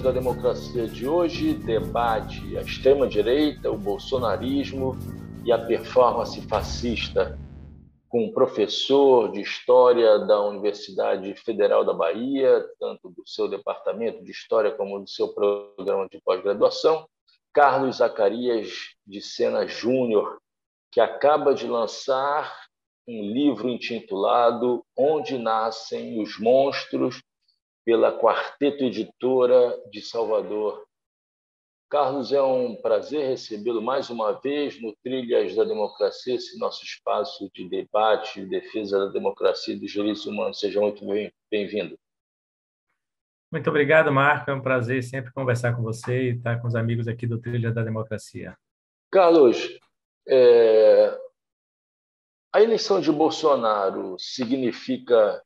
da Democracia de hoje debate a extrema-direita, o bolsonarismo e a performance fascista, com um professor de História da Universidade Federal da Bahia, tanto do seu departamento de História como do seu programa de pós-graduação, Carlos Zacarias de Sena Júnior, que acaba de lançar um livro intitulado Onde Nascem os Monstros, pela Quarteto Editora de Salvador. Carlos, é um prazer recebê-lo mais uma vez no Trilhas da Democracia, esse nosso espaço de debate e defesa da democracia e dos direitos humanos. Seja muito bem-vindo. Muito obrigado, Marco. É um prazer sempre conversar com você e estar com os amigos aqui do Trilhas da Democracia. Carlos, a eleição de Bolsonaro significa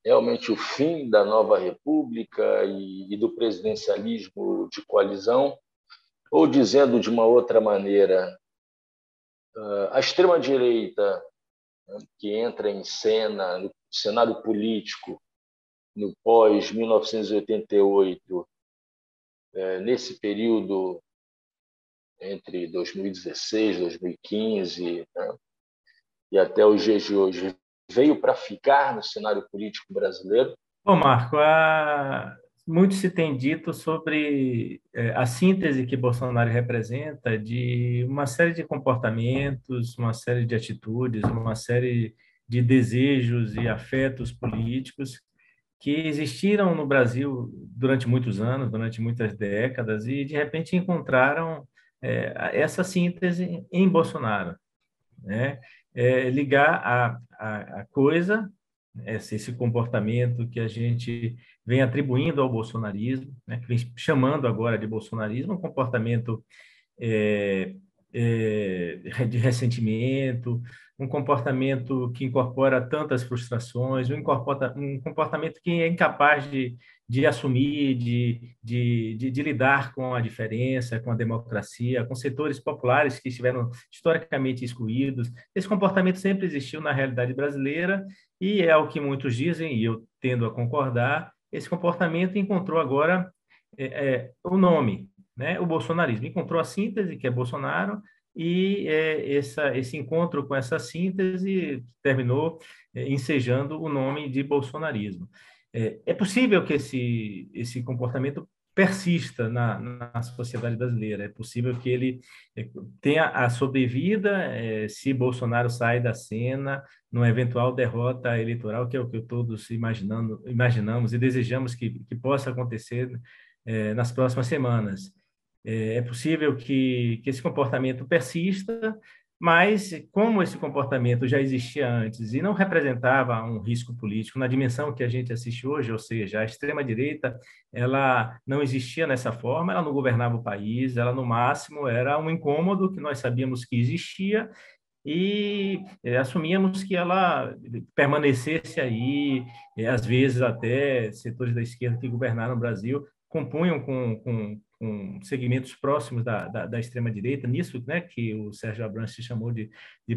realmente o fim da nova república e do presidencialismo de coalizão? Ou, dizendo de uma outra maneira, a extrema-direita, que entra em cena no cenário político no pós-1988, nesse período entre 2016 e 2015, né, e até os dias de hoje, veio para ficar no cenário político brasileiro? Bom, Marco, muito se tem dito sobre a síntese que Bolsonaro representa de uma série de comportamentos, uma série de atitudes, uma série de desejos e afetos políticos que existiram no Brasil durante muitos anos, durante muitas décadas, e de repente encontraram essa síntese em Bolsonaro, né? Ligar a coisa, esse comportamento que a gente vem atribuindo ao bolsonarismo, né, que vem chamando agora de bolsonarismo, um comportamento é, de ressentimento, um comportamento que incorpora tantas frustrações, um comportamento que é incapaz de assumir, de lidar com a diferença, com a democracia, com setores populares que estiveram historicamente excluídos. Esse comportamento sempre existiu na realidade brasileira e é o que muitos dizem, e eu tendo a concordar, esse comportamento encontrou agora o nome, né? O bolsonarismo encontrou a síntese, que é Bolsonaro, e esse encontro com essa síntese terminou ensejando o nome de bolsonarismo. É possível que esse comportamento persista na sociedade brasileira, é possível que ele tenha a sobrevida se Bolsonaro sai da cena numa eventual derrota eleitoral, que é o que todos imaginamos e desejamos que possa acontecer nas próximas semanas. É possível que esse comportamento persista, mas como esse comportamento já existia antes e não representava um risco político na dimensão que a gente assiste hoje, ou seja, a extrema-direita, ela não existia nessa forma, ela não governava o país, ela no máximo era um incômodo que nós sabíamos que existia e assumíamos que ela permanecesse aí, às vezes até setores da esquerda que governaram o Brasil compunham com segmentos próximos da extrema-direita, nisso, né, que o Sérgio Abrantes chamou de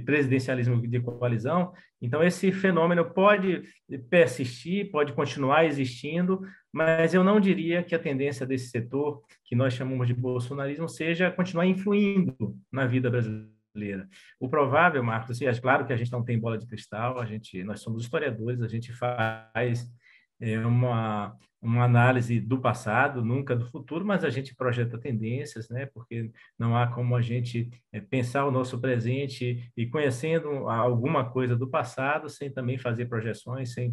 presidencialismo de coalizão. Então, esse fenômeno pode persistir, pode continuar existindo, mas eu não diria que a tendência desse setor, que nós chamamos de bolsonarismo, seja continuar influindo na vida brasileira. O provável, Marcos, assim, é claro que a gente não tem bola de cristal, nós somos historiadores, a gente faz uma análise do passado, nunca do futuro, mas a gente projeta tendências, né? Porque não há como a gente pensar o nosso presente e conhecendo alguma coisa do passado sem também fazer projeções, sem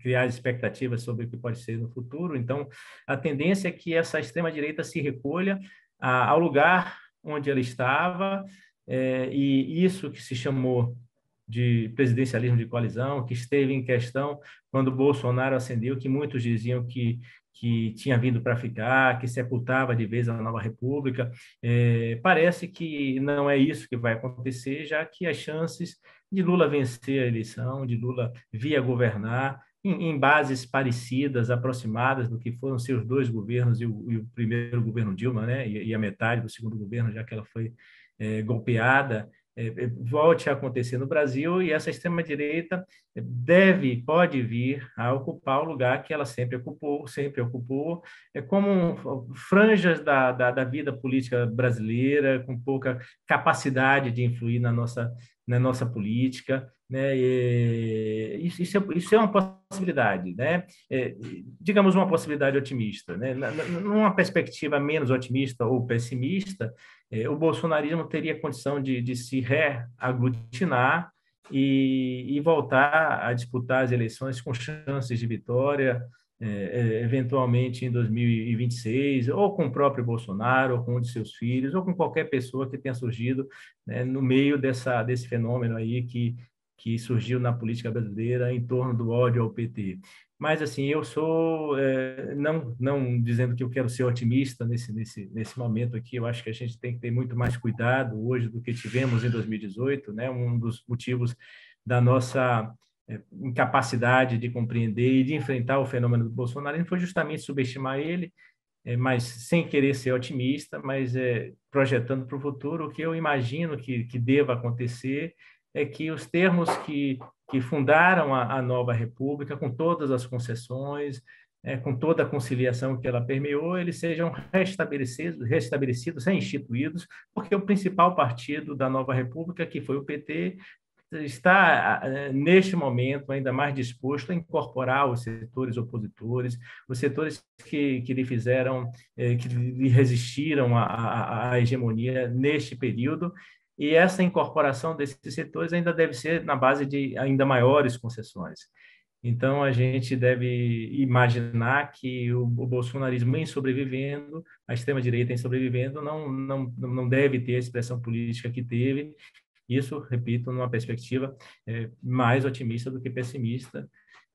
criar expectativas sobre o que pode ser no futuro. Então, a tendência é que essa extrema-direita se recolha ao lugar onde ela estava, e isso que se chamou de presidencialismo de coalizão, que esteve em questão quando Bolsonaro ascendeu, que muitos diziam que tinha vindo para ficar, que sepultava de vez a nova república. Parece que não é isso que vai acontecer, já que as chances de Lula vencer a eleição, de Lula vir a governar, em bases parecidas, aproximadas do que foram seus dois governos e o primeiro governo Dilma, né, e a metade do segundo governo, já que ela foi golpeada, volte a acontecer no Brasil, e essa extrema-direita pode vir a ocupar o lugar que ela sempre ocupou, como franjas da vida política brasileira, com pouca capacidade de influir na nossa política, né? Isso é uma possibilidade, né? Digamos uma possibilidade otimista, né? Numa perspectiva menos otimista ou pessimista, o bolsonarismo teria condição de se reaglutinar e voltar a disputar as eleições com chances de vitória, eventualmente em 2026, ou com o próprio Bolsonaro, ou com um de seus filhos, ou com qualquer pessoa que tenha surgido, né, no meio desse fenômeno aí que surgiu na política brasileira em torno do ódio ao PT. Mas, assim, eu sou, não dizendo que eu quero ser otimista nesse momento aqui, eu acho que a gente tem que ter muito mais cuidado hoje do que tivemos em 2018, né? Um dos motivos da nossa incapacidade de compreender e de enfrentar o fenômeno do Bolsonaro foi justamente subestimar ele, mas sem querer ser otimista, mas projetando para o futuro. O que eu imagino que deva acontecer é que os termos que fundaram a nova república, com todas as concessões, com toda a conciliação que ela permeou, eles sejam restabelecidos, reinstituídos, porque o principal partido da nova república, que foi o PT, está, neste momento, ainda mais disposto a incorporar os setores opositores, os setores que lhe fizeram, que lhe resistiram à hegemonia neste período, e essa incorporação desses setores ainda deve ser na base de ainda maiores concessões. Então, a gente deve imaginar que o bolsonarismo em sobrevivendo, a extrema-direita em sobrevivendo, não deve ter a expressão política que teve. Isso, repito, numa perspectiva mais otimista do que pessimista,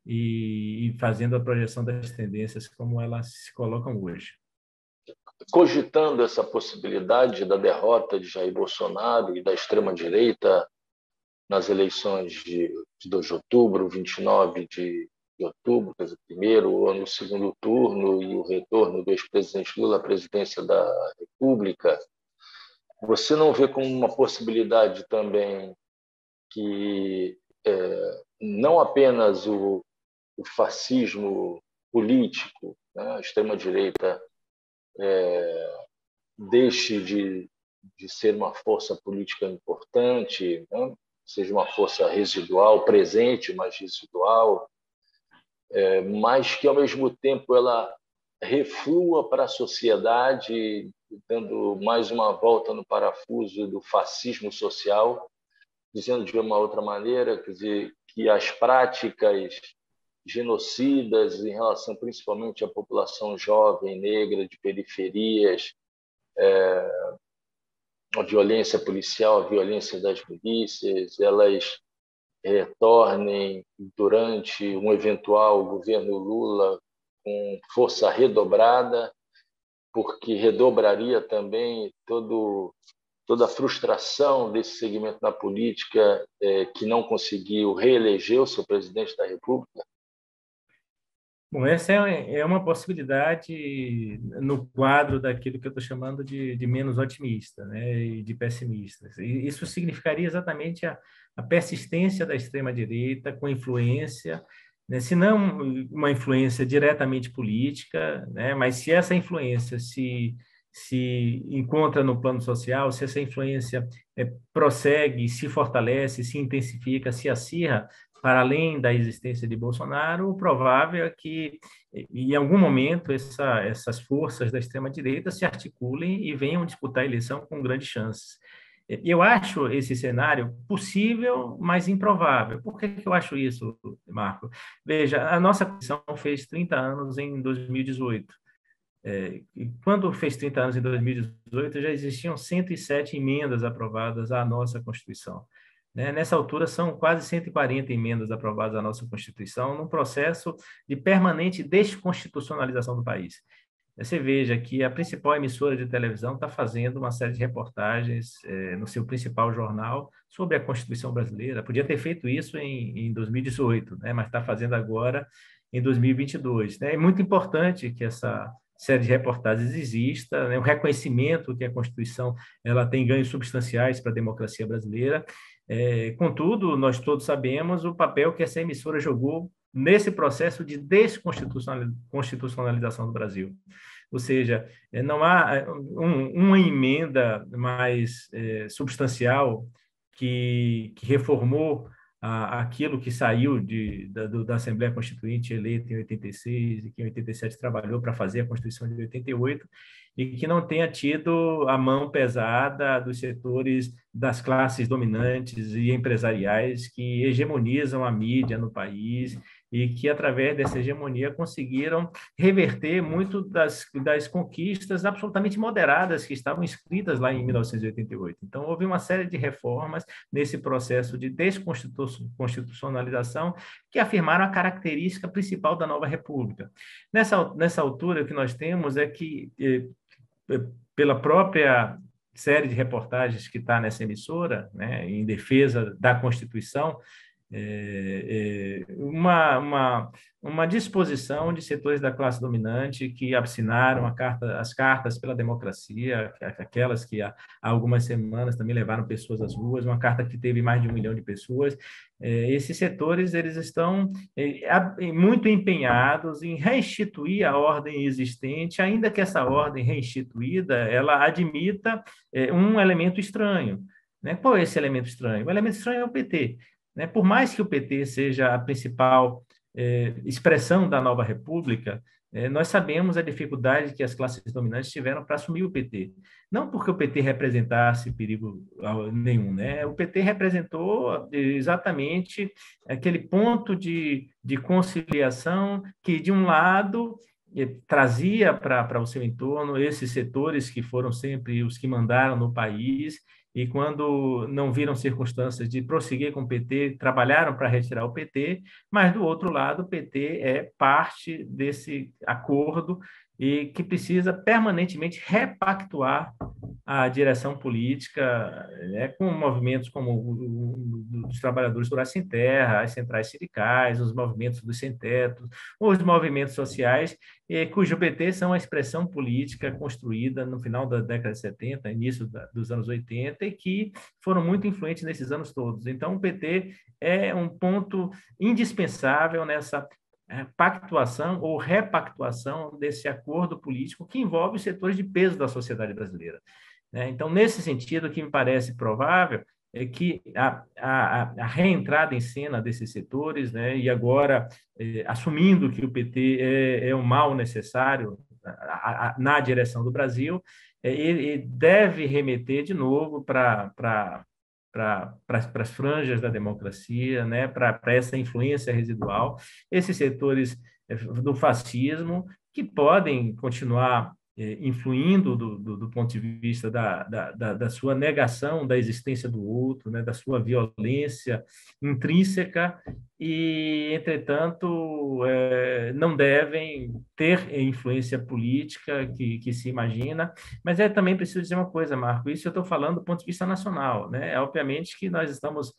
e fazendo a projeção das tendências como elas se colocam hoje. Cogitando essa possibilidade da derrota de Jair Bolsonaro e da extrema-direita nas eleições de 2 de outubro, 29 de outubro, quer dizer, primeiro ou no segundo turno, e o retorno do ex-presidente Lula à presidência da República, você não vê como uma possibilidade também que não apenas o fascismo político, né, a extrema-direita, deixe de ser uma força política importante, né, seja uma força residual, presente, mas residual, mas que, ao mesmo tempo, ela reflua para a sociedade, dando mais uma volta no parafuso do fascismo social, dizendo de uma outra maneira, quer dizer, que as práticas genocidas em relação principalmente à população jovem, negra, de periferias, a violência policial, a violência das milícias, elas retornem durante um eventual governo Lula com força redobrada, porque redobraria também toda a frustração desse segmento na política que não conseguiu reeleger o seu presidente da República? Bom, essa é uma possibilidade no quadro daquilo que eu estou chamando de menos otimista, né, e de pessimista. E isso significaria exatamente a persistência da extrema-direita com influência, né, se não uma influência diretamente política, né, mas se essa influência se encontra no plano social, se essa influência prossegue, se fortalece, se intensifica, se acirra, para além da existência de Bolsonaro, o provável é que, em algum momento, essas forças da extrema-direita se articulem e venham disputar a eleição com grandes chances. Eu acho esse cenário possível, mas improvável. Por que eu acho isso, Marco? Veja, a nossa Constituição fez 30 anos em 2018. E quando fez 30 anos em 2018, já existiam 107 emendas aprovadas à nossa Constituição. Nessa altura, são quase 140 emendas aprovadas à nossa Constituição, num processo de permanente desconstitucionalização do país. Você veja que a principal emissora de televisão está fazendo uma série de reportagens no seu principal jornal sobre a Constituição brasileira. Podia ter feito isso em 2018, né? Mas está fazendo agora em 2022. É muito importante que essa série de reportagens exista, né, o reconhecimento que a Constituição ela tem ganhos substanciais para a democracia brasileira. Contudo, nós todos sabemos o papel que essa emissora jogou nesse processo de desconstitucionalização do Brasil. Ou seja, não há uma emenda mais substancial que reformou aquilo que saiu da Assembleia Constituinte eleita em 86 e que em 87 trabalhou para fazer a Constituição de 88 e que não tenha tido a mão pesada dos setores das classes dominantes e empresariais que hegemonizam a mídia no país e que, através dessa hegemonia, conseguiram reverter muito das conquistas absolutamente moderadas que estavam escritas lá em 1988. Então, houve uma série de reformas nesse processo de desconstitucionalização que afirmaram a característica principal da nova república. Nessa altura, o que nós temos é que, pela própria série de reportagens que está nessa emissora, né, em defesa da Constituição, uma disposição de setores da classe dominante que assinaram as cartas pela democracia, aquelas que há algumas semanas também levaram pessoas às ruas, uma carta que teve mais de 1 milhão de pessoas. Esses setores eles estão muito empenhados em restituir a ordem existente, ainda que essa ordem reinstituída ela admita um elemento estranho. Né? Qual é esse elemento estranho? O elemento estranho é o PT. Né? Por mais que o PT seja a principal expressão da nova república, nós sabemos a dificuldade que as classes dominantes tiveram para assumir o PT. Não porque o PT representasse perigo nenhum, né? O PT representou exatamente aquele ponto de conciliação que, de um lado, trazia para o seu entorno esses setores que foram sempre os que mandaram no país e, quando não viram circunstâncias de prosseguir com o PT, trabalharam para retirar o PT, mas, do outro lado, o PT é parte desse acordo e que precisa permanentemente repactuar a direção política, né, com movimentos como os trabalhadores rurais sem terra, as centrais sindicais, os movimentos dos sem-teto, os movimentos sociais, cujo PT são a expressão política construída no final da década de 70, início dos anos 80, e que foram muito influentes nesses anos todos. Então, o PT é um ponto indispensável nessa pactuação ou repactuação desse acordo político que envolve os setores de peso da sociedade brasileira. Então, nesse sentido, o que me parece provável é que a reentrada em cena desses setores, né, e agora assumindo que o PT é um mal necessário na direção do Brasil, ele deve remeter de novo para as franjas da democracia, né, para essa influência residual, esses setores do fascismo que podem continuar influindo do ponto de vista da sua negação da existência do outro, né, da sua violência intrínseca e, entretanto, não devem ter influência política que se imagina. Mas também preciso dizer uma coisa, Marco, isso eu estou falando do ponto de vista nacional, né? Obviamente que nós estamos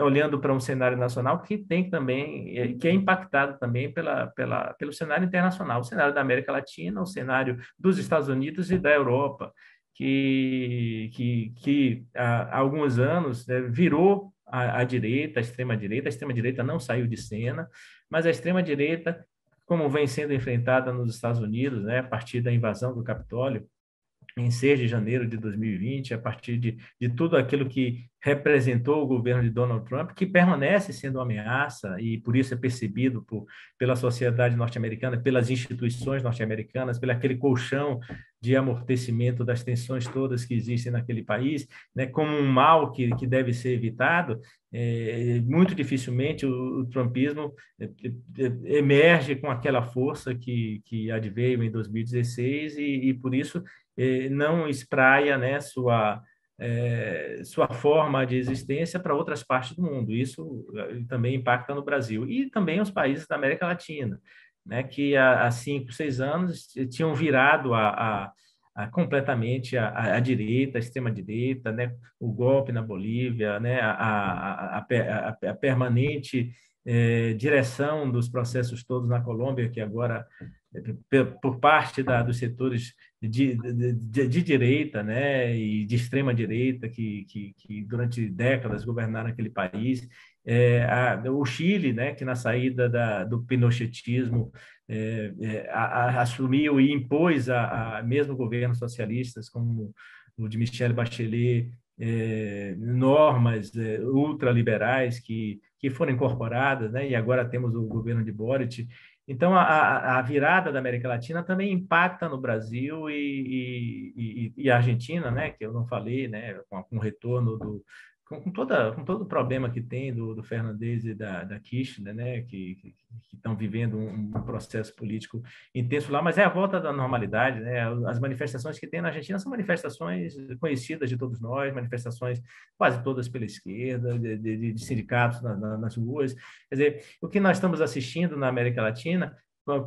olhando para um cenário nacional que tem também, que é impactado também pelo cenário internacional, o cenário da América Latina, o cenário dos Estados Unidos e da Europa, que há alguns anos virou a direita, a extrema-direita não saiu de cena, mas a extrema-direita, como vem sendo enfrentada nos Estados Unidos, né, a partir da invasão do Capitólio, em 6 de janeiro de 2020, a partir de tudo aquilo que representou o governo de Donald Trump, que permanece sendo uma ameaça e, por isso, é percebido pela sociedade norte-americana, pelas instituições norte-americanas, pelo aquele colchão de amortecimento das tensões todas que existem naquele país, né, como um mal que deve ser evitado. Muito dificilmente o trumpismo emerge com aquela força que adveio em 2016 e por isso, não espraia, né, sua forma de existência para outras partes do mundo. Isso também impacta no Brasil e também os países da América Latina, né, que há 5, 6 anos tinham virado completamente a direita, a extrema-direita, né, o golpe na Bolívia, né, a permanente direção dos processos todos na Colômbia, que agora por parte dos setores de direita, né, e de extrema direita que durante décadas governaram aquele país. O Chile, né, que na saída do pinochetismo assumiu e impôs a mesmo governos socialistas como o de Michelle Bachelet, normas ultraliberais que foram incorporadas, né, e agora temos o governo de Boric. Então, a virada da América Latina também impacta no Brasil e a Argentina, né, que eu não falei, né, com o retorno com todo o problema que tem do Fernandes e da Kirchner, né, que estão vivendo um processo político intenso lá, mas é a volta da normalidade, né? As manifestações que tem na Argentina são manifestações conhecidas de todos nós, manifestações quase todas pela esquerda, de sindicatos nas ruas. Quer dizer, o que nós estamos assistindo na América Latina,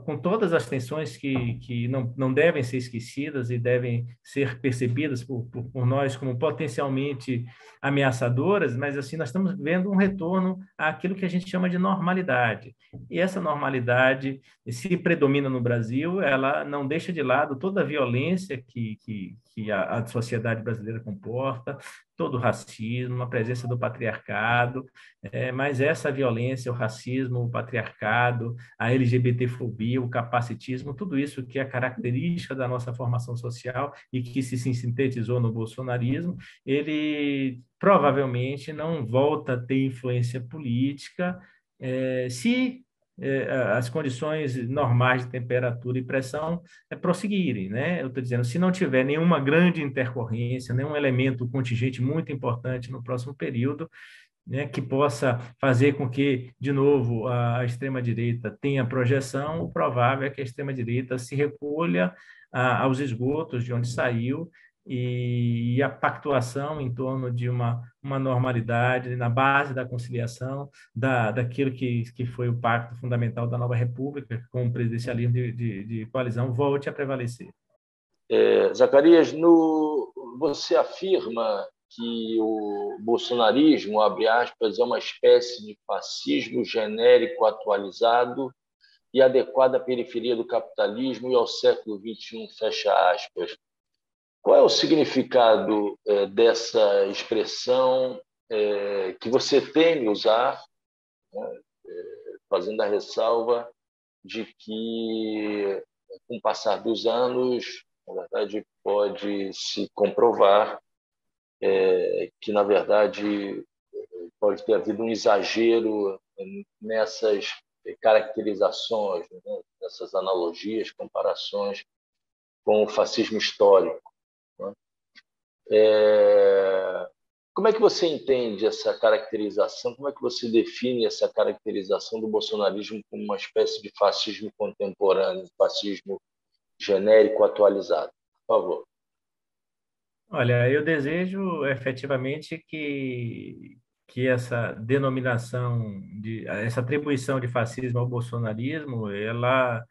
com todas as tensões que não devem ser esquecidas e devem ser percebidas por nós como potencialmente ameaçadoras, mas assim nós estamos vendo um retorno àquilo que a gente chama de normalidade. E essa normalidade, se predomina no Brasil, ela não deixa de lado toda a violência que a sociedade brasileira comporta, todo o racismo, a presença do patriarcado, mas essa violência, o racismo, o patriarcado, a LGBTfobia, o capacitismo, tudo isso que é característica da nossa formação social e que se sintetizou no bolsonarismo, ele provavelmente não volta a ter influência política se as condições normais de temperatura e pressão prosseguirem, né? Eu estou dizendo, se não tiver nenhuma grande intercorrência, nenhum elemento contingente muito importante no próximo período, né, que possa fazer com que, de novo, a extrema-direita tenha projeção, o provável é que a extrema-direita se recolha aos esgotos de onde saiu e a pactuação em torno de uma normalidade na base da conciliação, daquilo que foi o pacto fundamental da nova república, com o presidencialismo de coalizão, volte a prevalecer. Zacarias, você afirma que o bolsonarismo, abre aspas, é uma espécie de fascismo genérico atualizado e adequado à periferia do capitalismo e ao século XXI, fecha aspas. Qual é o significado dessa expressão que você teme usar, né, fazendo a ressalva de que, com o passar dos anos, na verdade, pode se comprovar que, na verdade, pode ter havido um exagero nessas caracterizações, né, nessas analogias, comparações com o fascismo histórico, né? Como é que você entende essa caracterização? Como é que você define essa caracterização do bolsonarismo como uma espécie de fascismo contemporâneo, fascismo genérico atualizado? Por favor. Olha, eu desejo efetivamente que essa denominação, essa atribuição de fascismo ao bolsonarismo, ela,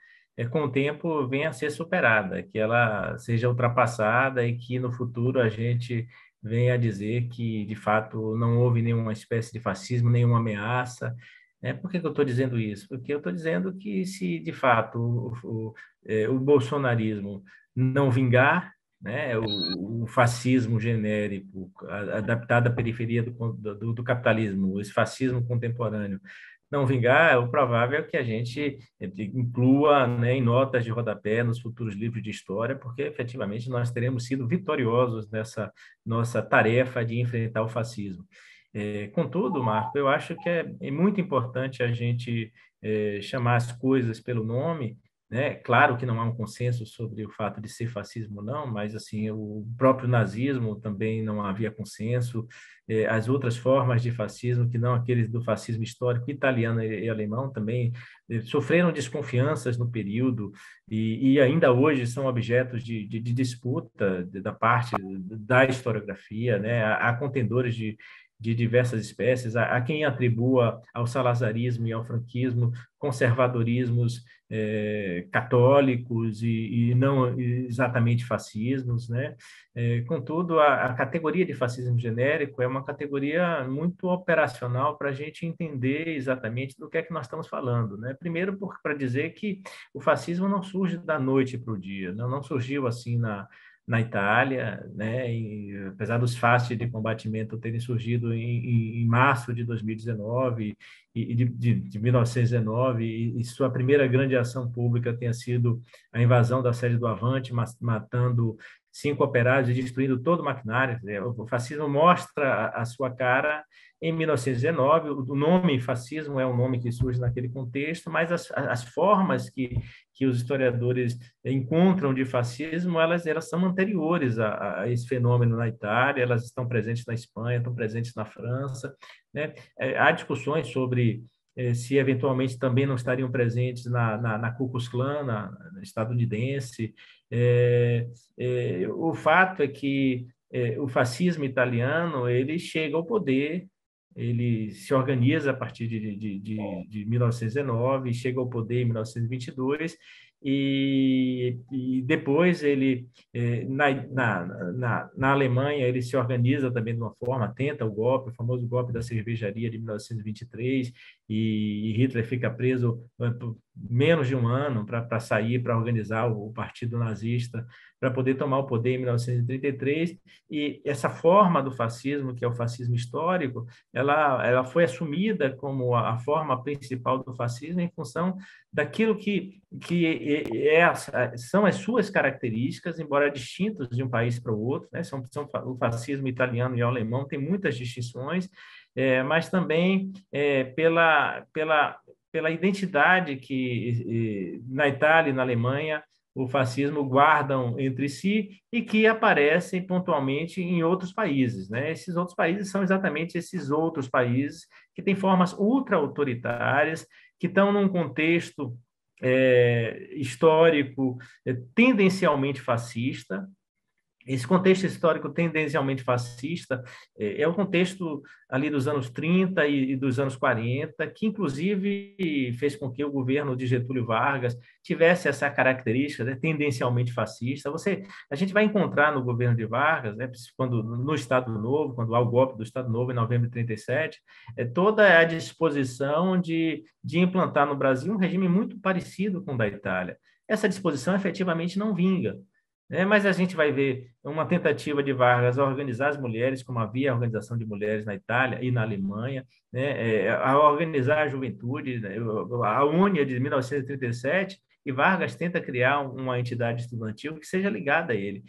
com o tempo, venha a ser superada, que ela seja ultrapassada e que no futuro a gente venha a dizer que, de fato, não houve nenhuma espécie de fascismo, nenhuma ameaça. Por que eu estou dizendo isso? Porque eu estou dizendo que se, de fato, o bolsonarismo não vingar, né, o fascismo genérico, adaptado à periferia do capitalismo, esse fascismo contemporâneo, não vingar, o provável é que a gente inclua, né, em notas de rodapé nos futuros livros de história, porque efetivamente nós teremos sido vitoriosos nessa nossa tarefa de enfrentar o fascismo. Contudo, Marco, eu acho que é muito importante a gente chamar as coisas pelo nome, né? Claro que não há um consenso sobre o fato de ser fascismo ou não, mas assim o próprio nazismo também não havia consenso, as outras formas de fascismo, que não aqueles do fascismo histórico italiano e alemão, também sofreram desconfianças no período e ainda hoje são objetos de disputa da parte da historiografia, né? Há contendores de diversas espécies. Há quem atribua ao salazarismo e ao franquismo conservadorismos católicos e não exatamente fascismos, né? Contudo, a categoria de fascismo genérico é uma categoria muito operacional para a gente entender exatamente do que é que nós estamos falando, né? Primeiro, para dizer que o fascismo não surge da noite para o dia, não surgiu assim na Itália, né? Apesar dos fasces de combatimento terem surgido em março de 2019 e de 1919, e sua primeira grande ação pública tenha sido a invasão da sede do Avante, matando 5 operários e destruindo todo o maquinário. O fascismo mostra a sua cara em 1919. O nome fascismo é um nome que surge naquele contexto, mas as formas que os historiadores encontram de fascismo, elas são anteriores a esse fenômeno na Itália, elas estão presentes na Espanha, estão presentes na França, né? Há discussões sobre se eventualmente também não estariam presentes na Ku Klux Klan, na estadunidense. O fato é que o fascismo italiano ele chega ao poder, ele se organiza a partir de 1919, chega ao poder em 1922, e depois ele, na Alemanha, ele se organiza também de uma forma, tenta o golpe, o famoso golpe da cervejaria de 1923, e Hitler fica preso por menos de um ano para sair, para organizar o Partido Nazista, para poder tomar o poder em 1933, e essa forma do fascismo, que é o fascismo histórico, ela foi assumida como a forma principal do fascismo em função daquilo que são as suas características, embora distintos de um país para o outro, né? O fascismo italiano e o alemão têm muitas distinções, mas também pela identidade que na Itália e na Alemanha o fascismo guardam entre si e que aparecem pontualmente em outros países, né? Esses outros países são exatamente esses outros países que têm formas ultra-autoritárias, que estão num contexto histórico tendencialmente fascista. Esse contexto histórico tendencialmente fascista é o contexto ali dos anos 30 e dos anos 40, que inclusive fez com que o governo de Getúlio Vargas tivesse essa característica, né, tendencialmente fascista. A gente vai encontrar no governo de Vargas, né, no Estado Novo, quando há o golpe do Estado Novo em novembro de 37, toda a disposição de implantar no Brasil um regime muito parecido com o da Itália. Essa disposição efetivamente não vinga. Mas a gente vai ver uma tentativa de Vargas a organizar as mulheres, como havia a organização de mulheres na Itália e na Alemanha, né? A organizar a juventude, né? A UNIA de 1937, e Vargas tenta criar uma entidade estudantil que seja ligada a ele.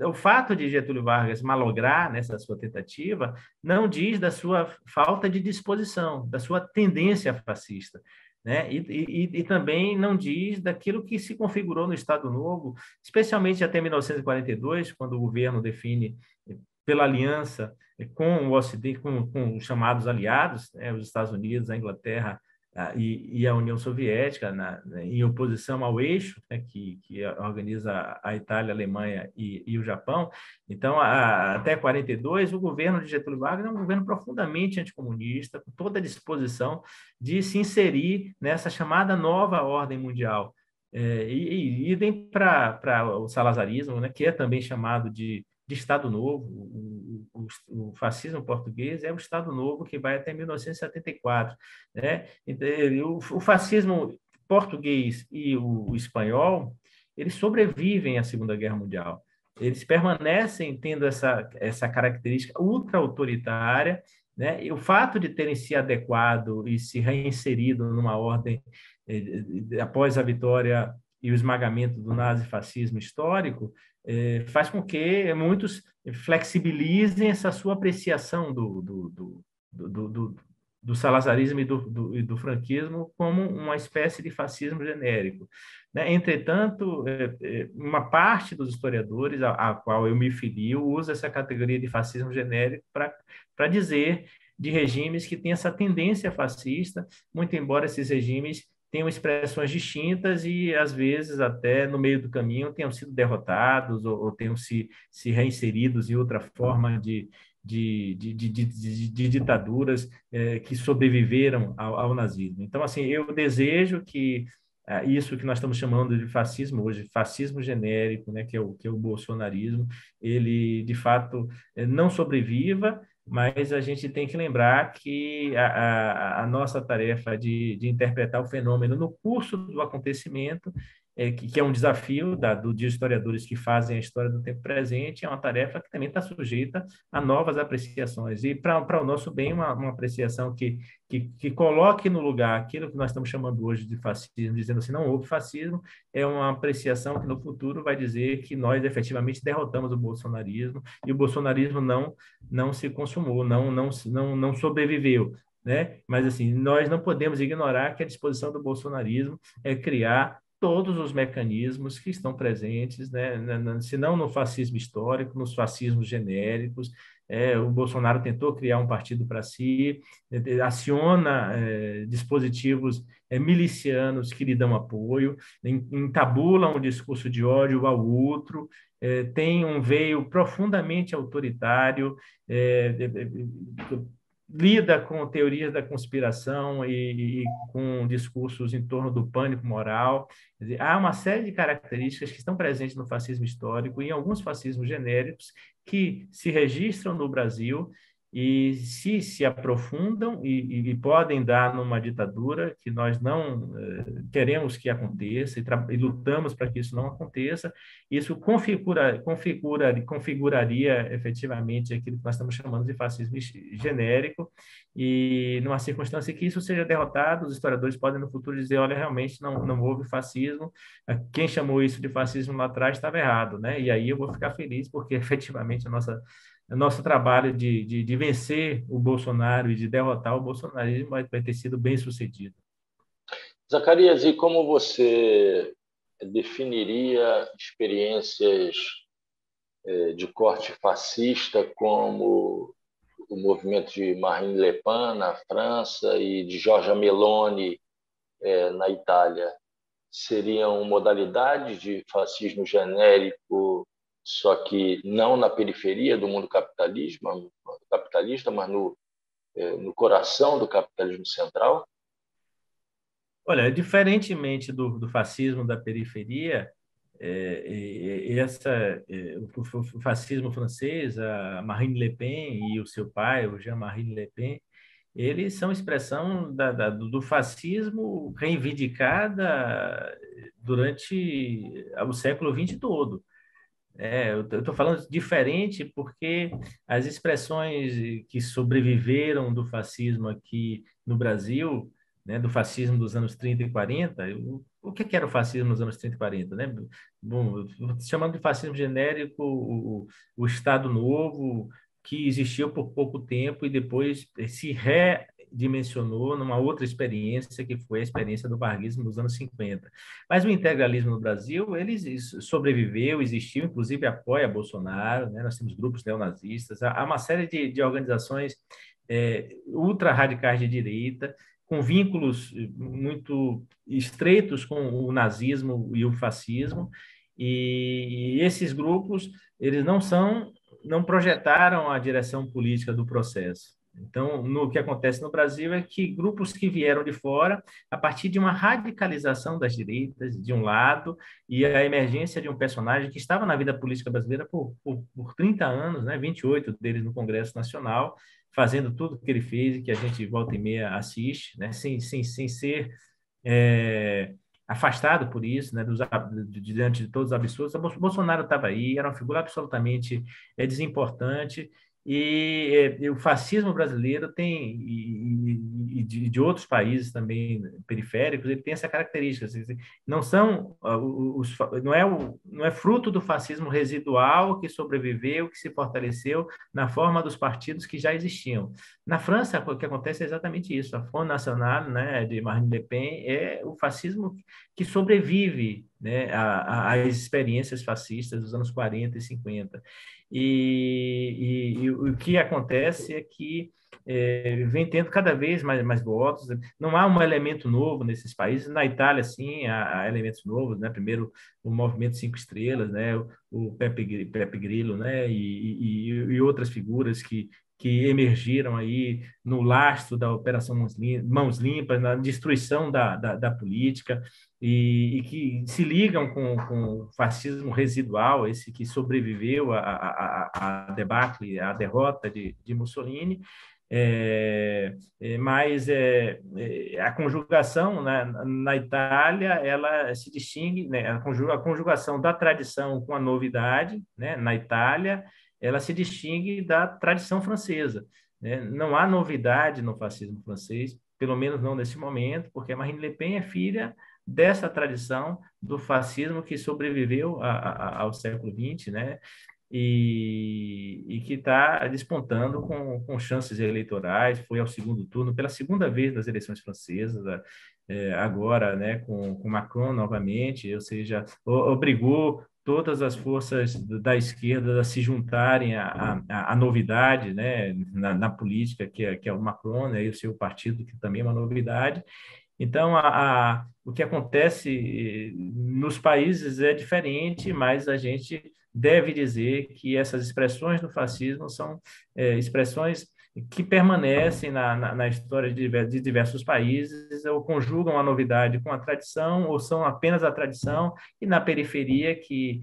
O fato de Getúlio Vargas malograr nessa sua tentativa não diz da sua falta de disposição, da sua tendência fascista, né? E também não diz daquilo que se configurou no Estado Novo, especialmente até 1942, quando o governo define, pela aliança com o Ocidente, com os chamados aliados, né, os Estados Unidos, a Inglaterra e a União Soviética, em oposição ao eixo, né, que organiza a Itália, a Alemanha e o Japão. Então, até 42, o governo de Getúlio Vargas é um governo profundamente anticomunista, com toda a disposição de se inserir nessa chamada nova ordem mundial. E idem para o salazarismo, né, que é também chamado de Estado Novo. O fascismo português é o Estado Novo que vai até 1974, né? O fascismo português e o espanhol, eles sobrevivem à Segunda Guerra Mundial. Eles permanecem tendo essa característica ultra-autoritária, né? E o fato de terem se adequado e se reinserido numa ordem após a vitória e o esmagamento do nazifascismo histórico faz com que muitos flexibilizem essa sua apreciação do salazarismo e do franquismo como uma espécie de fascismo genérico, né? Entretanto, uma parte dos historiadores, a qual eu me filio, usa essa categoria de fascismo genérico para dizer de regimes que têm essa tendência fascista, muito embora esses regimes tenham expressões distintas e, às vezes, até no meio do caminho, tenham sido derrotados ou tenham se reinseridos em outra forma de de ditaduras que sobreviveram ao nazismo. Então, assim, eu desejo que isso que nós estamos chamando de fascismo hoje, fascismo genérico, né, que é o bolsonarismo, ele, de fato, não sobreviva, mas a gente tem que lembrar que a nossa tarefa de interpretar o fenômeno no curso do acontecimento, que é um desafio de historiadores que fazem a história do tempo presente, é uma tarefa que também está sujeita a novas apreciações. E, para o nosso bem, uma apreciação que coloque no lugar aquilo que nós estamos chamando hoje de fascismo, dizendo assim, não houve fascismo, é uma apreciação que no futuro vai dizer que nós efetivamente derrotamos o bolsonarismo e o bolsonarismo não se consumou, não sobreviveu. Né? Mas, assim, nós não podemos ignorar que a disposição do bolsonarismo é criar todos os mecanismos que estão presentes, né? Se não no fascismo histórico, nos fascismos genéricos. O Bolsonaro tentou criar um partido para si, aciona dispositivos milicianos que lhe dão apoio, entabulam o discurso de ódio ao outro, tem um veio profundamente autoritário, lida com teorias da conspiração e com discursos em torno do pânico moral. Quer dizer, há uma série de características que estão presentes no fascismo histórico e em alguns fascismos genéricos que se registram no Brasil e se aprofundam e podem dar numa ditadura que nós não queremos que aconteça e lutamos para que isso não aconteça. Isso configuraria efetivamente aquilo que nós estamos chamando de fascismo genérico e numa circunstância que isso seja derrotado, os historiadores podem no futuro dizer, olha, realmente não houve fascismo, quem chamou isso de fascismo lá atrás estava errado, né? E aí eu vou ficar feliz porque efetivamente o nosso trabalho de vencer o Bolsonaro e de derrotar o bolsonarismo vai ter sido bem sucedido. Zacarias, e como você definiria experiências de corte fascista como o movimento de Marine Le Pen na França e de Giorgia Meloni na Itália? Seriam modalidades de fascismo genérico, só que não na periferia do mundo capitalista, mas no coração do capitalismo central? Olha, diferentemente do fascismo da periferia, o fascismo francês, a Marine Le Pen e o seu pai, o Jean-Marie Le Pen, eles são expressão do fascismo reivindicada durante o século XX todo. Eu estou falando diferente porque as expressões que sobreviveram do fascismo aqui no Brasil, né, do fascismo dos anos 30 e 40, o que era o fascismo nos anos 30 e 40? Né? Bom, chamando de fascismo genérico, o Estado Novo, que existiu por pouco tempo e depois se redimensionou numa outra experiência, que foi a experiência do varguismo nos anos 50. Mas o integralismo no Brasil, ele sobreviveu, existiu, inclusive apoia Bolsonaro, né? Nós temos grupos neonazistas, há uma série de organizações ultra-radicais de direita, com vínculos muito estreitos com o nazismo e o fascismo, e esses grupos, eles não projetaram a direção política do processo. Então, o que acontece no Brasil é que grupos que vieram de fora, a partir de uma radicalização das direitas, de um lado, e a emergência de um personagem que estava na vida política brasileira por 30 anos, né, 28 deles no Congresso Nacional, fazendo tudo o que ele fez e que a gente volta e meia assiste, né, sem ser afastado por isso, né, diante de todos os absurdos. O Bolsonaro estava aí, era uma figura absolutamente desimportante, e o fascismo brasileiro tem, e de outros países também periféricos, ele tem essa característica. Não são não é fruto do fascismo residual que sobreviveu, que se fortaleceu na forma dos partidos que já existiam. Na França, o que acontece é exatamente isso. A Front National, né, de Marine Le Pen, é o fascismo que sobrevive, né, às experiências fascistas dos anos 40 e 50. E o que acontece é que vem tendo cada vez mais votos. Não há um elemento novo nesses países. Na Itália, sim, há elementos novos, né? Primeiro, o Movimento Cinco Estrelas, né? O Pepe Grillo, né? E outras figuras que emergiram aí no lastro da Operação Mãos Limpas, na destruição da política, e que se ligam com o fascismo residual, esse que sobreviveu à debacle, à derrota de Mussolini. Mas a conjugação, né, na Itália, ela se distingue, né, a conjugação da tradição com a novidade, né, na Itália, ela se distingue da tradição francesa, né? Não há novidade no fascismo francês, pelo menos não nesse momento, porque a Marine Le Pen é filha dessa tradição do fascismo que sobreviveu ao século XX, né? E que está despontando com chances eleitorais, foi ao segundo turno, pela segunda vez nas eleições francesas, agora, né, com Macron novamente, ou seja, obrigou todas as forças da esquerda a se juntarem à novidade, né, na política, que é o Macron, né, e o seu partido, que também é uma novidade. Então, o que acontece nos países é diferente, mas a gente deve dizer que essas expressões do fascismo são expressões que permanecem na história de diversos países, ou conjugam a novidade com a tradição, ou são apenas a tradição, e na periferia, que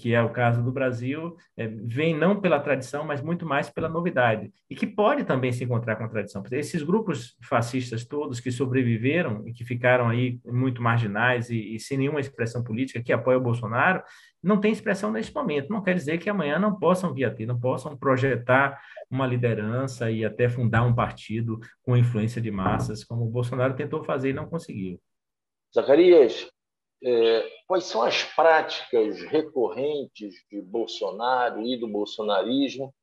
é o caso do Brasil, vem não pela tradição, mas muito mais pela novidade, e que pode também se encontrar com a tradição. Esses grupos fascistas todos que sobreviveram e que ficaram aí muito marginais e sem nenhuma expressão política, que apoiam o Bolsonaro, não tem expressão neste momento. Não quer dizer que amanhã não possam vir a ter, não possam projetar uma liderança e até fundar um partido com influência de massas, como o Bolsonaro tentou fazer e não conseguiu. Zacarias, quais são as práticas recorrentes de Bolsonaro e do bolsonarismo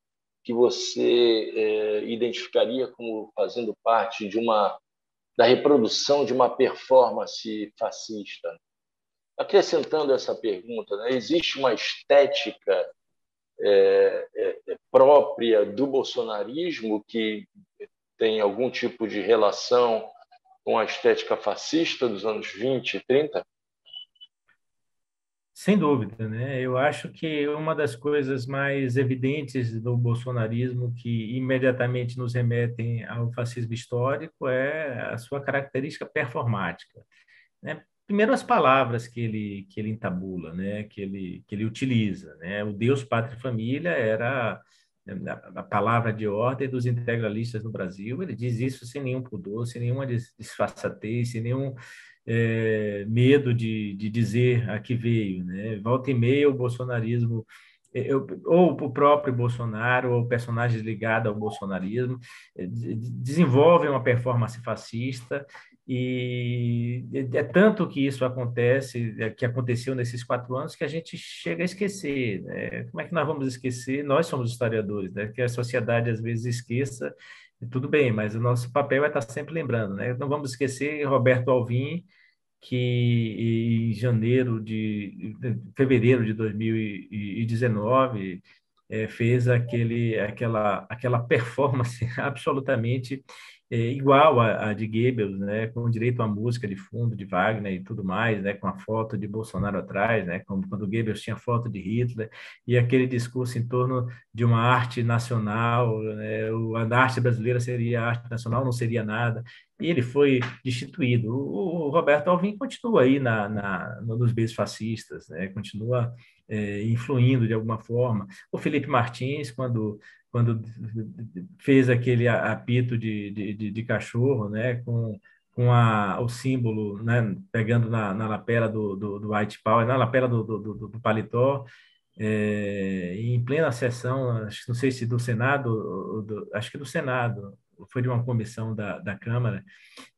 que você identificaria como fazendo parte da reprodução de uma performance fascista? Acrescentando essa pergunta, né, existe uma estética própria do bolsonarismo que tem algum tipo de relação com a estética fascista dos anos 20 e 30? Sem dúvida, né? Eu acho que uma das coisas mais evidentes do bolsonarismo que imediatamente nos remetem ao fascismo histórico é a sua característica performática, né? Primeiro, as palavras que ele entabula, né? Que ele utiliza, né? O Deus, Pátria e Família era a palavra de ordem dos integralistas no Brasil. Ele diz isso sem nenhum pudor, sem nenhuma disfarçatez, sem nenhum medo de dizer a que veio, né? Volta e meia o bolsonarismo, ou o próprio Bolsonaro, ou personagens ligados ao bolsonarismo, desenvolvem uma performance fascista, e é tanto que isso acontece, que aconteceu nesses 4 anos, que a gente chega a esquecer, né? Como é que nós vamos esquecer? Nós somos historiadores, né? Que a sociedade às vezes esqueça, tudo bem, mas o nosso papel é estar sempre lembrando, né? Não vamos esquecer Roberto Alvim, que em fevereiro de 2019, fez aquela performance absolutamente igual à de Goebbels, né, com direito à música de fundo de Wagner e tudo mais, né, com a foto de Bolsonaro atrás, né, como quando Goebbels tinha foto de Hitler, e aquele discurso em torno de uma arte nacional, né, a arte brasileira seria arte nacional, não seria nada, e ele foi destituído. O Roberto Alvim continua aí nos meios fascistas, né, continua influindo de alguma forma. O Felipe Martins, quando fez aquele apito de cachorro, né, com o símbolo, né, pegando na lapela do White Power, na lapela do paletó, em plena sessão, não sei se do Senado, acho que do Senado, foi de uma comissão da Câmara,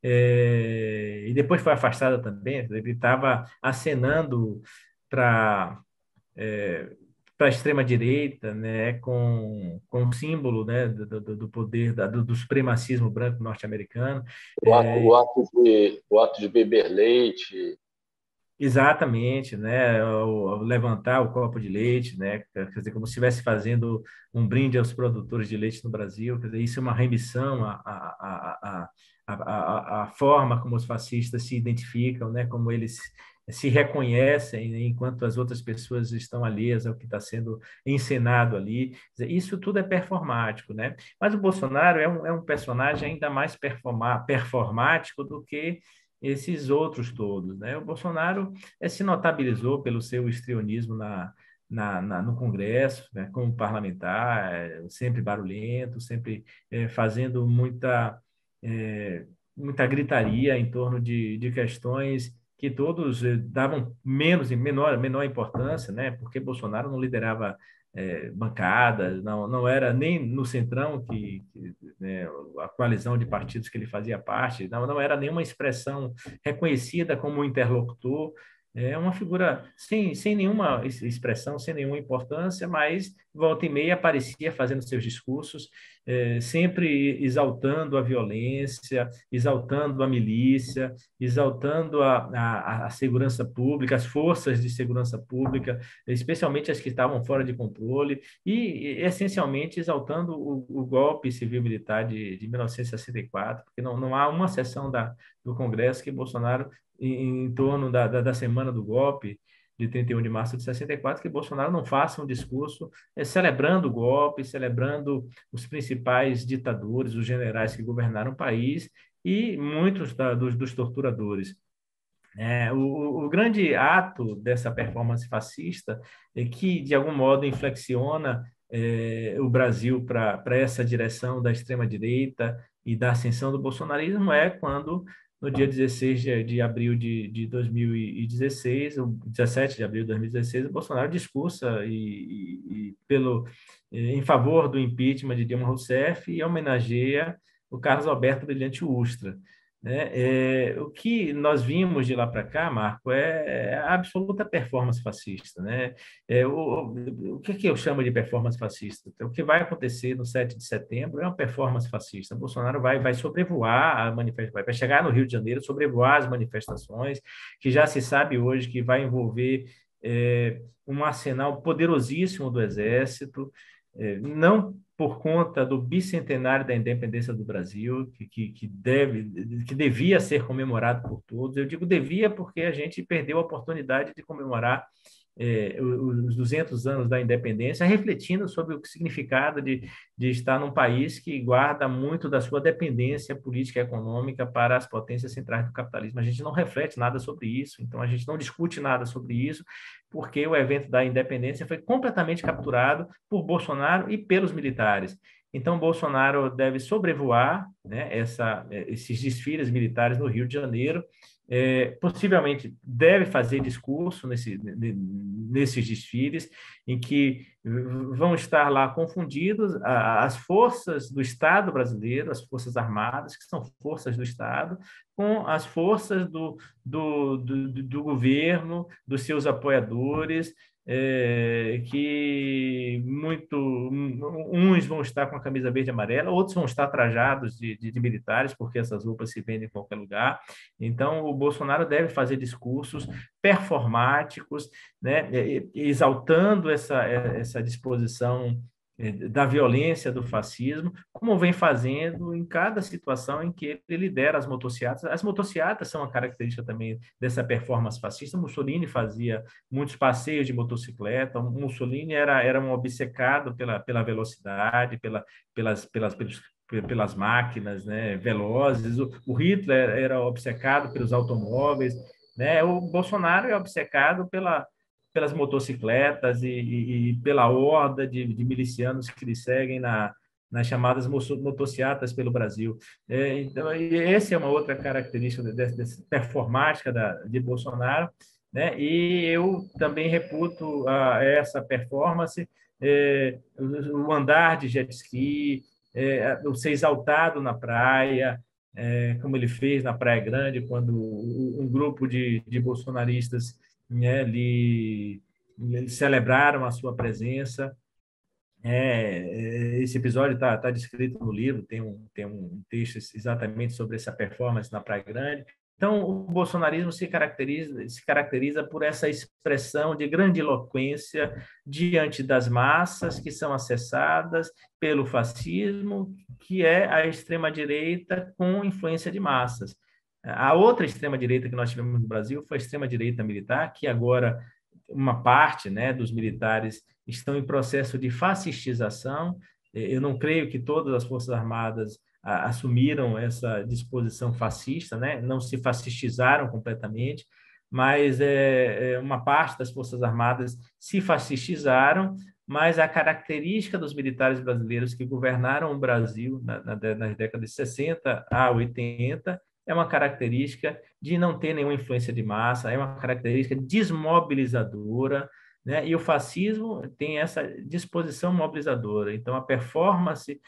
e depois foi afastada também. Ele estava acenando para para a extrema-direita, né, com o símbolo, né, do poder, do supremacismo branco norte-americano. O ato de beber leite. Exatamente, né? O levantar o copo de leite, né? Quer dizer, como se estivesse fazendo um brinde aos produtores de leite no Brasil. Quer dizer, isso é uma remissão à forma como os fascistas se identificam, né? Como eles se reconhecem, né? Enquanto as outras pessoas estão alheias ao que está sendo encenado ali. Quer dizer, isso tudo é performático, né? Mas o Bolsonaro é um personagem ainda mais performático do que esses outros todos, né? O Bolsonaro se notabilizou pelo seu histrionismo no Congresso, né? Como parlamentar, sempre barulhento, sempre fazendo eh, muita gritaria em torno de questões que todos davam menor importância, né? Porque Bolsonaro não liderava bancadas, não era nem no Centrão né, a coalizão de partidos que ele fazia parte, não era nenhuma expressão reconhecida como interlocutor, é uma figura sem nenhuma expressão, sem nenhuma importância, mas volta e meia aparecia fazendo seus discursos, sempre exaltando a violência, exaltando a milícia, exaltando a segurança pública, as forças de segurança pública, especialmente as que estavam fora de controle, e essencialmente exaltando o golpe civil-militar de 1964, porque não há uma sessão do Congresso que Bolsonaro, em torno da semana do golpe, de 31 de março de 64, que Bolsonaro não faça um discurso celebrando o golpe, celebrando os principais ditadores, os generais que governaram o país e muitos dos torturadores. O grande ato dessa performance fascista é que, de algum modo, inflexiona o Brasil para essa direção da extrema-direita e da ascensão do bolsonarismo é quando, no dia 16 de abril de 2016, ou 17 de abril de 2016, o Bolsonaro discursa em favor do impeachment de Dilma Rousseff e homenageia o Carlos Alberto Brilhante Ustra, né? O que nós vimos de lá para cá, Marco, é a absoluta performance fascista, né? O que eu chamo de performance fascista? O que vai acontecer no 7 de setembro é uma performance fascista. Bolsonaro vai sobrevoar a manifestação, vai chegar no Rio de Janeiro, sobrevoar as manifestações, que já se sabe hoje que vai envolver um arsenal poderosíssimo do Exército, não por conta do bicentenário da independência do Brasil, que devia ser comemorado por todos. Eu digo devia porque a gente perdeu a oportunidade de comemorar os 200 anos da independência, refletindo sobre o significado de estar num país que guarda muito da sua dependência política e econômica para as potências centrais do capitalismo. A gente não reflete nada sobre isso, então a gente não discute nada sobre isso, porque o evento da independência foi completamente capturado por Bolsonaro e pelos militares. Então, Bolsonaro deve sobrevoar, né, esses desfiles militares no Rio de Janeiro, possivelmente deve fazer discurso nesses desfiles, em que vão estar lá confundidos as forças do Estado brasileiro, as forças armadas, que são forças do Estado, com as forças do governo, dos seus apoiadores, que uns vão estar com a camisa verde e amarela, outros vão estar trajados de militares, porque essas roupas se vendem em qualquer lugar. Então, o Bolsonaro deve fazer discursos performáticos, né, exaltando essa disposição da violência do fascismo, como vem fazendo em cada situação em que ele lidera as motocicletas. As motocicletas são uma característica também dessa performance fascista. Mussolini fazia muitos passeios de motocicleta. Mussolini era um obcecado pela velocidade, pelas máquinas, né, velozes. O Hitler era obcecado pelos automóveis, né? O Bolsonaro é obcecado pelas motocicletas e pela horda de milicianos que lhe seguem nas chamadas motocicletas pelo Brasil. Então, essa é uma outra característica dessa performática de Bolsonaro, né? E eu também reputo essa performance, o andar de jet ski, o ser exaltado na praia, como ele fez na Praia Grande, quando um grupo de bolsonaristas, né, celebraram a sua presença. Esse episódio está descrito no livro, tem um texto exatamente sobre essa performance na Praia Grande. Então, o bolsonarismo se caracteriza por essa expressão de grandiloquência diante das massas que são acessadas pelo fascismo, que é a extrema-direita com influência de massas. A outra extrema-direita que nós tivemos no Brasil foi a extrema-direita militar, que agora uma parte, né, dos militares estão em processo de fascistização. Eu não creio que todas as Forças Armadas assumiram essa disposição fascista, né? Não se fascistizaram completamente, mas uma parte das Forças Armadas se fascistizaram, mas a característica dos militares brasileiros que governaram o Brasil nas décadas de 60 a 80 é uma característica de não ter nenhuma influência de massa, é uma característica desmobilizadora, né? E o fascismo tem essa disposição mobilizadora. Então, a performance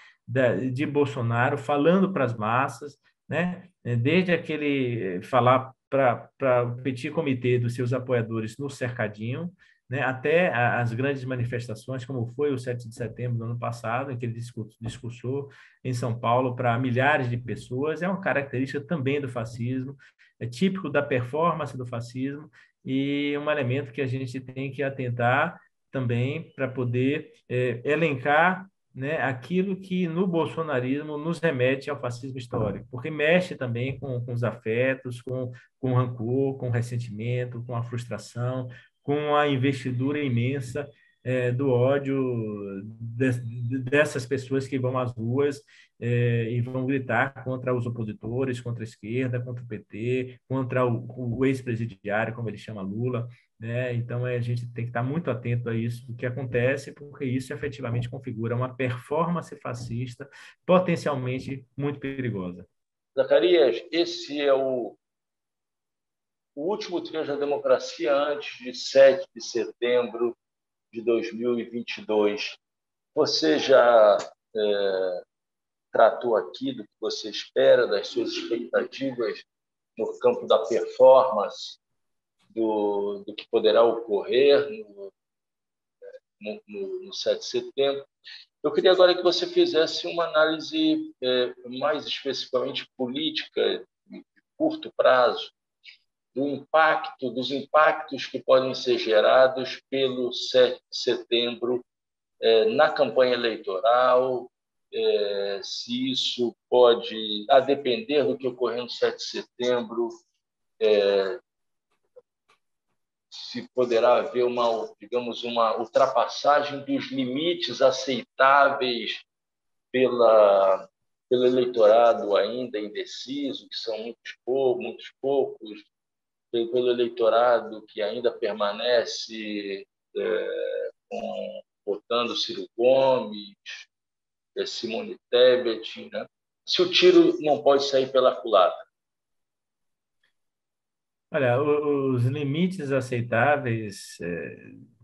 de Bolsonaro falando para as massas, né? Desde aquele falar para o petit comitê dos seus apoiadores no cercadinho, né? Até as grandes manifestações, como foi o 7 de setembro do ano passado, em que ele discursou em São Paulo para milhares de pessoas, é uma característica também do fascismo, é típico da performance do fascismo e um elemento que a gente tem que atentar também para poder elencar, né, aquilo que no bolsonarismo nos remete ao fascismo histórico, porque mexe também com os afetos, com o rancor, com o ressentimento, com a frustração, com a investidura imensa do ódio dessas pessoas que vão às ruas e vão gritar contra os opositores, contra a esquerda, contra o PT, contra o ex-presidiário, como ele chama Lula, né? Então, a gente tem que estar muito atento a isso, o que acontece, porque isso efetivamente configura uma performance fascista potencialmente muito perigosa. Zacarias, esse é o último trecho da democracia antes de 7 de setembro de 2022. Você já tratou aqui do que você espera, das suas expectativas no campo da performance, do que poderá ocorrer no 7 de setembro. Eu queria agora que você fizesse uma análise mais especificamente política, de curto prazo, dos impactos que podem ser gerados pelo 7 de setembro na campanha eleitoral, se isso pode, a depender do que ocorrer no 7 de setembro, se poderá haver digamos, uma ultrapassagem dos limites aceitáveis pelo eleitorado ainda indeciso, que são muitos poucos, pelo eleitorado que ainda permanece votando Ciro Gomes, Simone Tebet, né? Se o tiro não pode sair pela culatra. Olha, os limites aceitáveis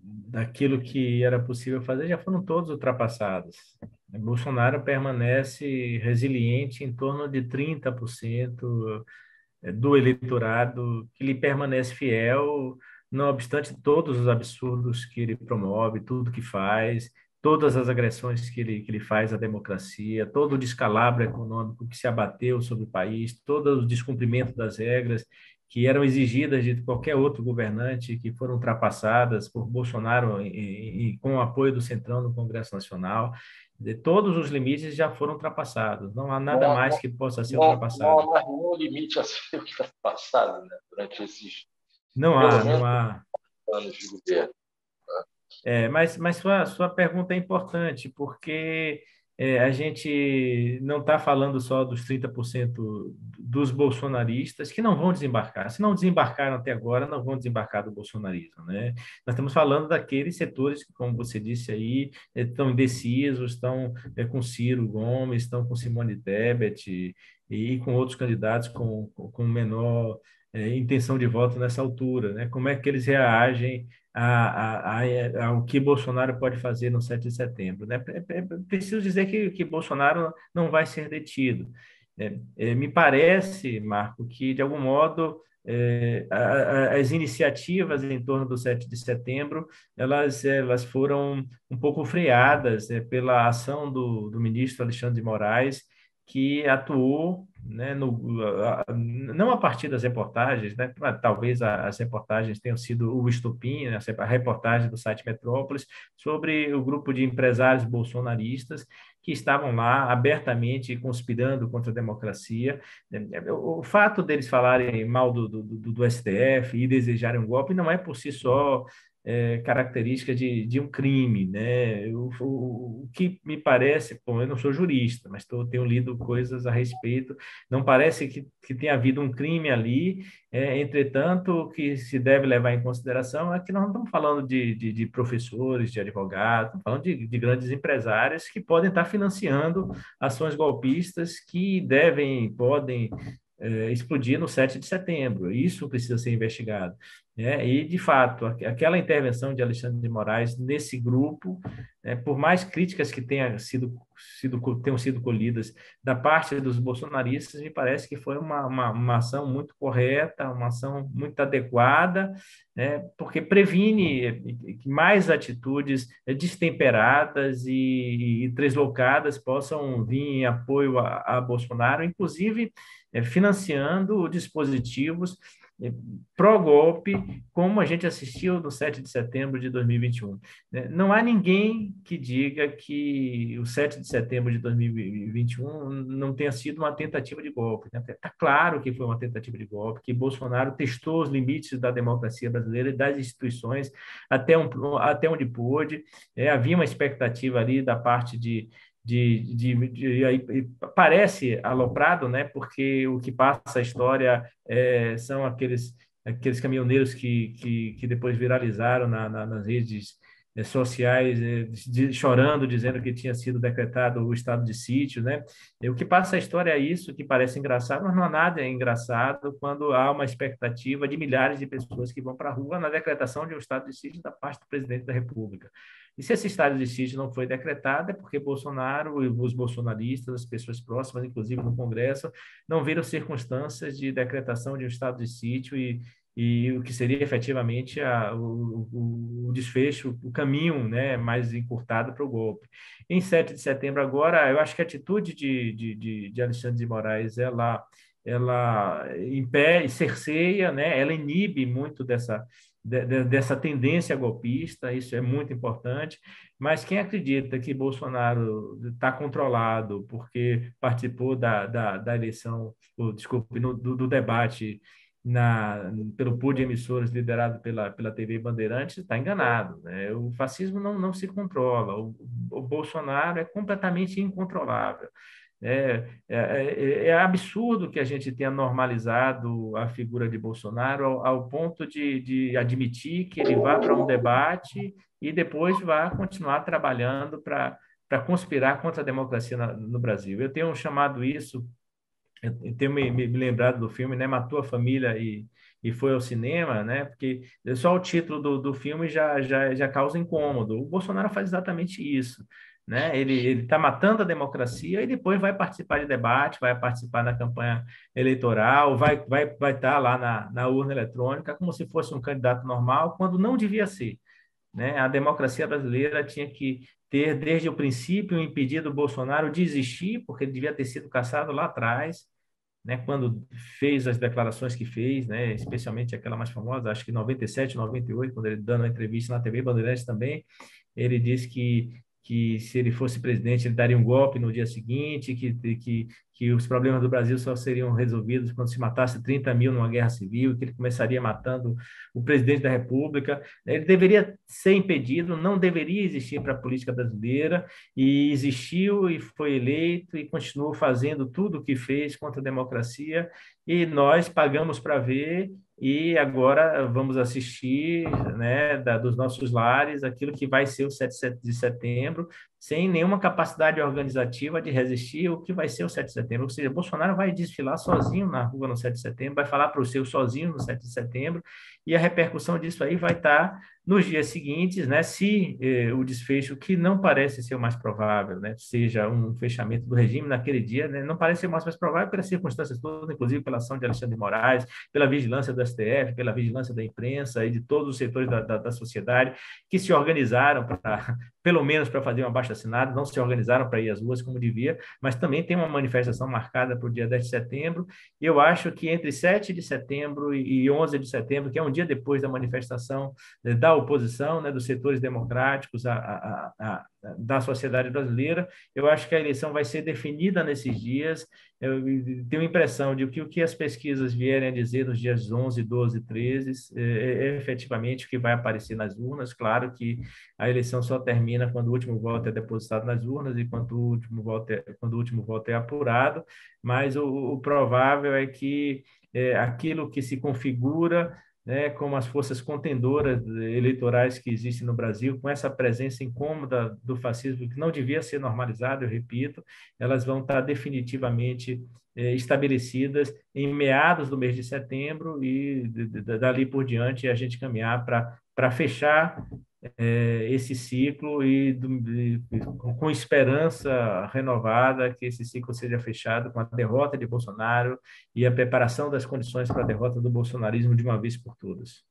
daquilo que era possível fazer já foram todos ultrapassados. Bolsonaro permanece resiliente em torno de 30% do eleitorado que lhe permanece fiel, não obstante todos os absurdos que ele promove, tudo que faz, todas as agressões que ele faz à democracia, todo o descalabro econômico que se abateu sobre o país, todo o descumprimento das regras que eram exigidas de qualquer outro governante, que foram ultrapassadas por Bolsonaro e com o apoio do Centrão no Congresso Nacional. Todos os limites já foram ultrapassados. Não há nada mais que possa ser ultrapassado. Não há nenhum limite a ser ultrapassado, né? Durante esses, não pelo há, menos, não há. anos de governo. Mas sua pergunta é importante, porque a gente não está falando só dos 30% dos bolsonaristas que não vão desembarcar. Se não desembarcaram até agora, não vão desembarcar do bolsonarismo, né? Nós estamos falando daqueles setores que, como você disse aí, estão indecisos, estão com Ciro Gomes, estão com Simone Tebet e com outros candidatos com menor intenção de voto nessa altura, né? Como é que eles reagem ao que Bolsonaro pode fazer no 7 de setembro, né? Preciso dizer que Bolsonaro não vai ser detido. Me parece, Marco, que, de algum modo, as iniciativas em torno do 7 de setembro elas foram um pouco freadas pela ação do ministro Alexandre de Moraes, que atuou, né, não a partir das reportagens, né, talvez as reportagens tenham sido o estopim, né, a reportagem do site Metrópolis, sobre o grupo de empresários bolsonaristas que estavam lá abertamente conspirando contra a democracia. O fato deles falarem mal do STF e desejarem um golpe não é por si só característica de um crime, né? O que me parece, bom, eu não sou jurista, mas tenho lido coisas a respeito, não parece que tenha havido um crime ali, entretanto, o que se deve levar em consideração é que nós não estamos falando de professores, de advogados, estamos falando de grandes empresários que podem estar financiando ações golpistas que podem explodir no 7 de setembro. Isso precisa ser investigado. E, de fato, aquela intervenção de Alexandre de Moraes nesse grupo, por mais críticas que tenham sido colhidas da parte dos bolsonaristas, me parece que foi uma ação muito correta, uma ação muito adequada, porque previne que mais atitudes destemperadas e treslocadas possam vir em apoio a Bolsonaro, inclusive financiando dispositivos pró-golpe, como a gente assistiu no 7 de setembro de 2021. Não há ninguém que diga que o 7 de setembro de 2021 não tenha sido uma tentativa de golpe. Está claro que foi uma tentativa de golpe, que Bolsonaro testou os limites da democracia brasileira e das instituições até onde pôde. Havia uma expectativa ali da parte parece aloprado, né? Porque o que passa a história são aqueles caminhoneiros que depois viralizaram nas redes sociais, chorando, dizendo que tinha sido decretado o estado de sítio, né? E o que passa a história é isso, que parece engraçado, mas não há nada engraçado quando há uma expectativa de milhares de pessoas que vão para a rua na decretação de um estado de sítio da parte do presidente da República. E se esse estado de sítio não foi decretado, é porque Bolsonaro e os bolsonaristas, as pessoas próximas, inclusive no Congresso, não viram circunstâncias de decretação de um estado de sítio e o que seria efetivamente o desfecho, o caminho, né, mais encurtado para o golpe. Em 7 de setembro agora, eu acho que a atitude de Alexandre de Moraes, ela impede, cerceia, né, ela inibe muito dessa tendência golpista, isso é muito importante, mas quem acredita que Bolsonaro está controlado porque participou da eleição, desculpe, do debate pelo pool de emissoras liderado pela TV Bandeirantes, está enganado, né? O fascismo não se controla, o Bolsonaro é completamente incontrolável. É absurdo que a gente tenha normalizado a figura de Bolsonaro ao ponto de admitir que ele vá para um debate e depois vá continuar trabalhando para conspirar contra a democracia no Brasil. Eu tenho chamado isso, eu tenho me lembrado do filme, né? Matou a Família e foi ao cinema, né? Porque só o título do filme já causa incômodo. O Bolsonaro faz exatamente isso, né? Ele está matando a democracia e depois vai participar de debate, vai participar da campanha eleitoral, vai estar lá na urna eletrônica como se fosse um candidato normal, quando não devia ser, né? A democracia brasileira tinha que ter, desde o princípio, impedido o Bolsonaro de existir, porque ele devia ter sido caçado lá atrás, né, quando fez as declarações que fez, né, especialmente aquela mais famosa, acho que em 97, 98, quando ele dando uma entrevista na TV Bandeirantes também, ele disse que se ele fosse presidente, ele daria um golpe no dia seguinte, que os problemas do Brasil só seriam resolvidos quando se matasse 30 mil numa guerra civil, que ele começaria matando o presidente da República. Ele deveria ser impedido, não deveria existir para a política brasileira, e existiu e foi eleito e continuou fazendo tudo o que fez contra a democracia, e nós pagamos para ver e agora vamos assistir, né, dos nossos lares, aquilo que vai ser o 7 de setembro, sem nenhuma capacidade organizativa de resistir o que vai ser o 7 de setembro. Ou seja, Bolsonaro vai desfilar sozinho na rua no 7 de setembro, vai falar para o seu sozinho no 7 de setembro, e a repercussão disso aí vai estar nos dias seguintes, né, se o desfecho, que não parece ser o mais provável, né, seja um fechamento do regime naquele dia, né, não parece ser o mais provável pelas circunstâncias todas, inclusive pela ação de Alexandre de Moraes, pela vigilância do STF, pela vigilância da imprensa e de todos os setores da sociedade que se organizaram pelo menos para fazer um abaixo-assinado, não se organizaram para ir às ruas como devia, mas também tem uma manifestação marcada para o dia 10 de setembro. Eu acho que entre 7 de setembro e 11 de setembro, que é um dia depois da manifestação da oposição, né, dos setores democráticos, da sociedade brasileira, eu acho que a eleição vai ser definida nesses dias. Eu tenho a impressão de que o que as pesquisas vierem a dizer nos dias 11, 12, 13 é efetivamente o que vai aparecer nas urnas. Claro que a eleição só termina quando o último voto é depositado nas urnas e quando o último voto é apurado, mas o provável é que aquilo que se configura, né, como as forças contendoras eleitorais que existem no Brasil, com essa presença incômoda do fascismo, que não devia ser normalizado, eu repito, elas vão estar definitivamente estabelecidas em meados do mês de setembro e dali por diante a gente caminhar para fechar esse ciclo com esperança renovada que esse ciclo seja fechado com a derrota de Bolsonaro e a preparação das condições para a derrota do bolsonarismo de uma vez por todas.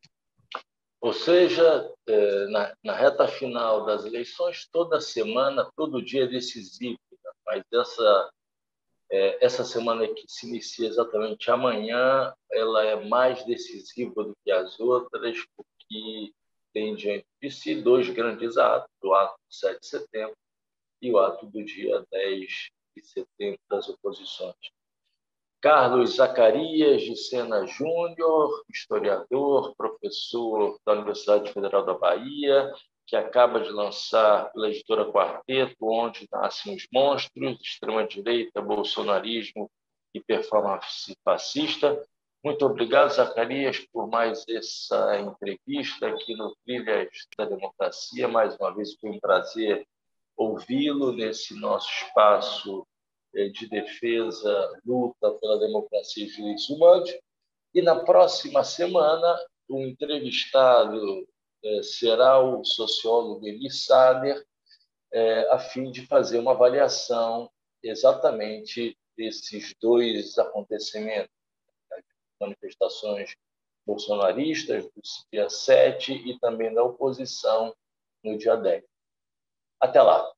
Ou seja, na reta final das eleições, toda semana, todo dia é decisivo, né? Mas essa semana que se inicia exatamente amanhã, ela é mais decisiva do que as outras, porque tem diante de si dois grandes atos, o ato do 7 de setembro e o ato do dia 10 de setembro das oposições. Carlos Zacarias de Sena Júnior, historiador, professor da Universidade Federal da Bahia, que acaba de lançar pela editora Quarteto, Onde Nascem os Monstros, Extrema-Direita, Bolsonarismo e Performance Fascista. Muito obrigado, Zacarias, por mais essa entrevista aqui no Trilhas da Democracia. Mais uma vez foi um prazer ouvi-lo nesse nosso espaço de defesa, luta pela democracia e direitos humanos. E na próxima semana, o entrevistado será o sociólogo Eli Sader, a fim de fazer uma avaliação exatamente desses dois acontecimentos, as manifestações bolsonaristas do dia 7 e também da oposição no dia 10. Até lá.